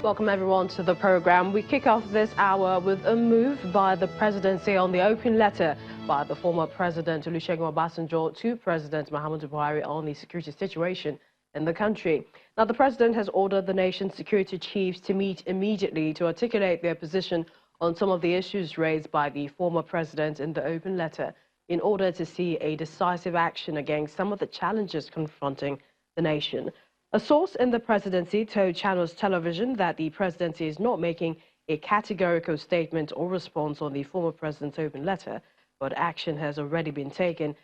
Welcome everyone to the program. We kick off this hour with a move by the presidency on the open letter by the former president Olusegun Obasanjo to President Muhammadu Buhari on the security situation in the country. Now, the president has ordered the nation's security chiefs to meet immediately to articulate their position on some of the issues raised by the former president in the open letter in order to see a decisive action against some of the challenges confronting the nation. A source in the presidency told Channels Television that the presidency is not making a categorical statement or response on the former president's open letter, but action has already been taken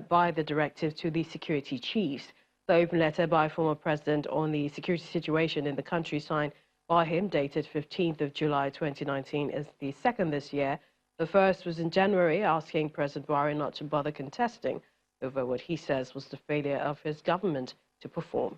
by the directive to the security chiefs. The open letter by former president on the security situation in the country, signed by him, dated 15th of July 2019, is the second this year. The first was in January, asking President Buhari not to bother contesting over what he says was the failure of his government to perform.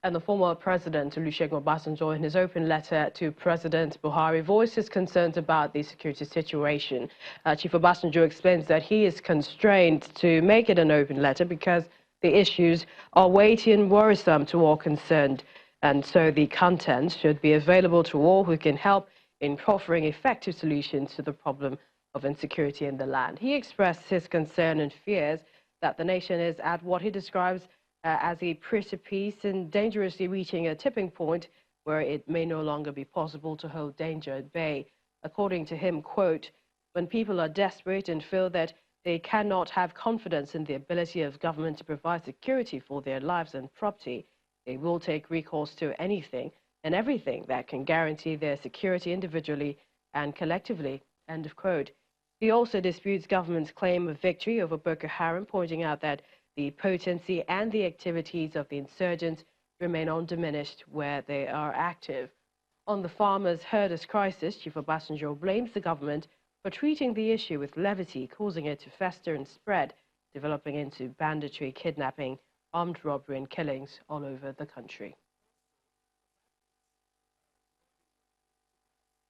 And the former president, Olusegun Obasanjo, in his open letter to President Buhari, voiced his concerns about the security situation. Chief Obasanjo explains that he is constrained to make it an open letter because the issues are weighty and worrisome to all concerned, and so the content should be available to all who can help in proffering effective solutions to the problem of insecurity in the land. He expressed his concern and fears that the nation is at what he describes as a precipice and dangerously reaching a tipping point where it may no longer be possible to hold danger at bay. According to him, quote, when people are desperate and feel that they cannot have confidence in the ability of government to provide security for their lives and property, they will take recourse to anything and everything that can guarantee their security individually and collectively, end of quote. He also disputes government's claim of victory over Boko Haram, pointing out that the potency and the activities of the insurgents remain undiminished where they are active. On the farmers' herders crisis, Chief Obasanjo blames the government for treating the issue with levity, causing it to fester and spread, developing into banditry, kidnapping, armed robbery and killings all over the country.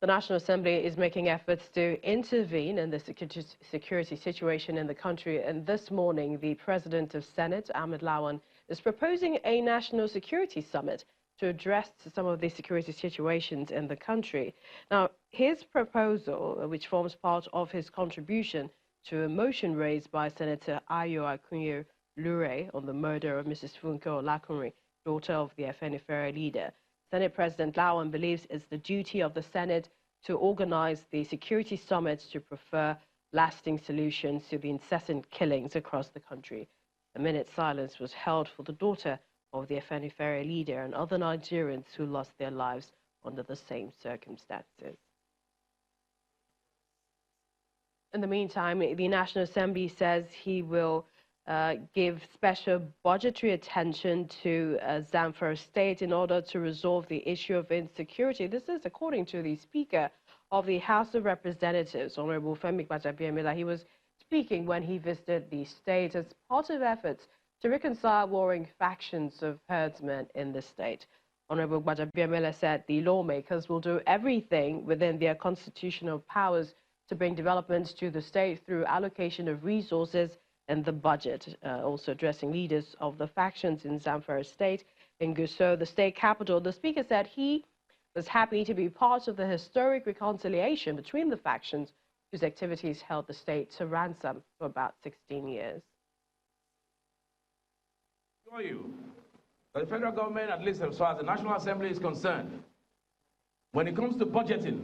The National Assembly is making efforts to intervene in the security situation in the country, and this morning the President of Senate, Ahmed Lawan, is proposing a national security summit to address some of the security situations in the country. Now, his proposal, which forms part of his contribution to a motion raised by Senator Ayo Akunye-Lure on the murder of Mrs. Funke Olakunrin, daughter of the Afenifere leader. Senate President Lawan believes it's the duty of the Senate to organize the security summit to prefer lasting solutions to the incessant killings across the country. A minute's silence was held for the daughter of the Afenifere leader and other Nigerians who lost their lives under the same circumstances. In the meantime, the National Assembly says he will give special budgetary attention to Zamfara State in order to resolve the issue of insecurity. This is according to the Speaker of the House of Representatives, Honorable Gbajabiamila. He was speaking when he visited the state as part of efforts to reconcile warring factions of herdsmen in the state. Honorable Gbajabiamila said the lawmakers will do everything within their constitutional powers to bring development to the state through allocation of resources and the budget, also addressing leaders of the factions in Zamfara State. In Gusau, the state capital, the Speaker said he was happy to be part of the historic reconciliation between the factions whose activities held the state to ransom for about 16 years. I assure you that the federal government, at least as far as the National Assembly is concerned, when it comes to budgeting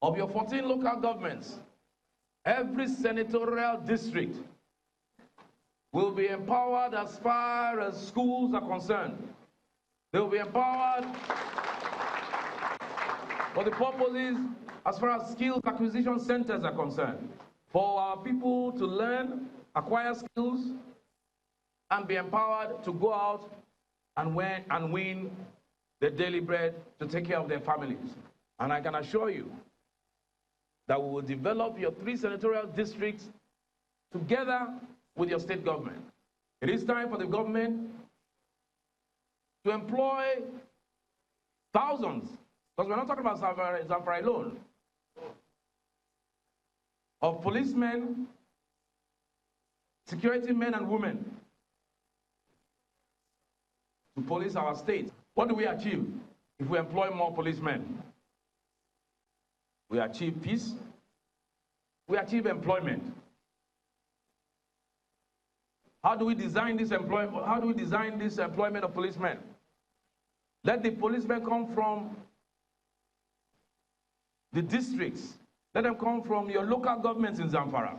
of your 14 local governments, every senatorial district will be empowered as far as schools are concerned. They will be empowered for the purposes as far as skills acquisition centers are concerned, for our people to learn, acquire skills, and be empowered to go out and win the daily bread to take care of their families. And I can assure you that we will develop your 3 senatorial districts together with your state government. It is time for the government to employ thousands, because we're not talking about Zamfara alone, of policemen security men and women to police our state. What do we achieve if we employ more policemen? We achieve peace, we achieve employment. How do we design this employment? How do we design this employment of policemen? Let the policemen come from the districts. Let them come from your local governments in Zamfara.